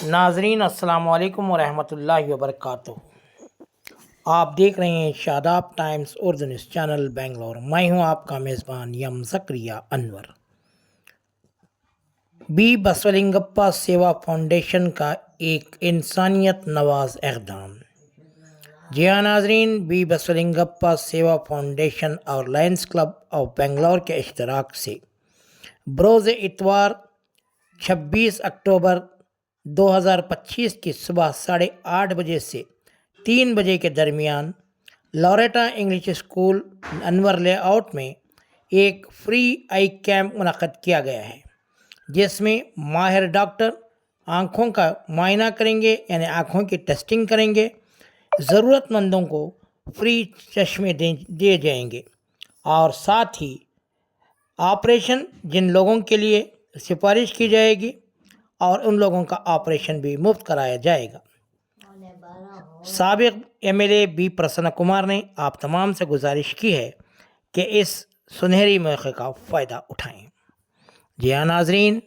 नाजरीन अस्सलाम वालेकुम वरहमतुल्लाहि वबरकातुहू। आप देख रहे हैं Shadab times Urdu news channel Bangalore. मैं हूं आपका मेज़बान यम ज़करिया अनवर। बी बसवलिंगप्पा सेवा फाउंडेशन का एक इंसानियत नवाज इक़दाम। जी हाँ नाजरीन, बी बसवलिंगप्पा सेवा फाउंडेशन और लायंस क्लब ऑफ बेंगलोर के इश्तराक से बरोज़ इतवार 26 अक्टूबर 2025 की सुबह 8:30 बजे से 3 बजे के दरमियान Loretta English school Anwar layout में एक फ्री आई कैंप मुनक़्क़द किया गया है, जिसमें माहिर डॉक्टर आँखों का मुआयना करेंगे, यानी आँखों की टेस्टिंग करेंगे। ज़रूरतमंदों को फ्री चश्मे दिए जाएंगे और साथ ही ऑपरेशन जिन लोगों के लिए सिफारिश की जाएगी और उन लोगों का ऑपरेशन भी मुफ्त कराया जाएगा। साबिक़ एमएलए बी प्रसन्न कुमार ने आप तमाम से गुजारिश की है कि इस सुनहरी मौके का फ़ायदा उठाएं। जी हाँ नाजरीन,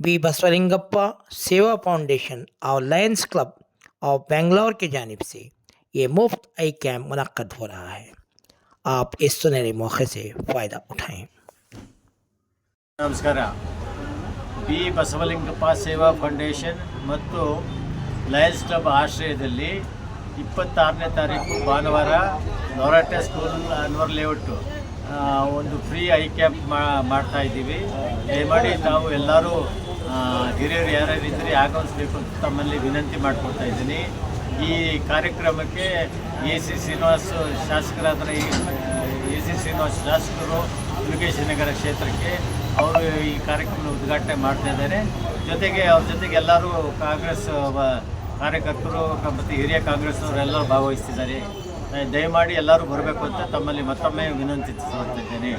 बी बसवलिंगप्पा सेवा फाउंडेशन और लायंस क्लब ऑफ बेंगलोर की जानिब से ये मुफ्त आई कैंप मुनक़्क़द हो रहा है। आप इस सुनहरे मौके से फ़ायदा उठाएं। ನಮಸ್ಕಾರ. ಬಿ ಬಸವಲಿಂಗಪ್ಪ ಸೇವಾ ಫೌಂಡೇಶನ್ ಮತ್ತು ಲಯನ್ಸ್ ಕ್ಲಬ್ ಆಶ್ರಯದಲ್ಲಿ 26ನೇ ತಾರೀಕು ಭಾನುವಾರ ಲೊರಾಟಾ ಸ್ಕೂಲ್ ಅನ್ವರ್ ಲೇಔಟ್ ಒಂದು ಫ್ರೀ ಐ ಕ್ಯಾಂಪ್ ಮಾಡ್ತಾ ಇದ್ದೀವಿ. ದಯಮಾಡಿ ತಾವು ಎಲ್ಲರೂ ಹಿರಿಯರು ಯಾರ್ಯಾರಿದ್ದರೆ ಆಗಮಿಸಬೇಕು ಅಂತ ತಮ್ಮಲ್ಲಿ ವಿನಂತಿ ಮಾಡ್ಕೊಳ್ತಾ ಇದ್ದೀನಿ. ಈ ಕಾರ್ಯಕ್ರಮಕ್ಕೆ ಎ ಸಿ ಶ್ರೀನಿವಾಸ್ ಶಾಸಕರಾದ ಎ ಸಿ ಶ್ರೀನಿವಾಸ್ ಶಾಸಕರು ಮುರುಗೇಶ್ ನಗರ ಕ್ಷೇತ್ರಕ್ಕೆ ಅವರು ಈ ಕಾರ್ಯಕ್ರಮ ಉದ್ಘಾಟನೆ ಮಾಡ್ತಾ ಇದ್ದಾರೆ. ಜೊತೆಗೆ ಅವ್ರ ಜೊತೆಗೆ ಎಲ್ಲರೂ ಕಾಂಗ್ರೆಸ್ ಕಾರ್ಯಕರ್ತರು ಮತ್ತು ಹಿರಿಯ ಕಾಂಗ್ರೆಸ್ನವರೆಲ್ಲರೂ ಭಾಗವಹಿಸ್ತಿದ್ದಾರೆ. ದಯಮಾಡಿ ಎಲ್ಲರೂ ಬರಬೇಕು ಅಂತ ತಮ್ಮಲ್ಲಿ ಮತ್ತೊಮ್ಮೆ ವಿನಂತಿಸುತ್ತಿದ್ದೇನೆ.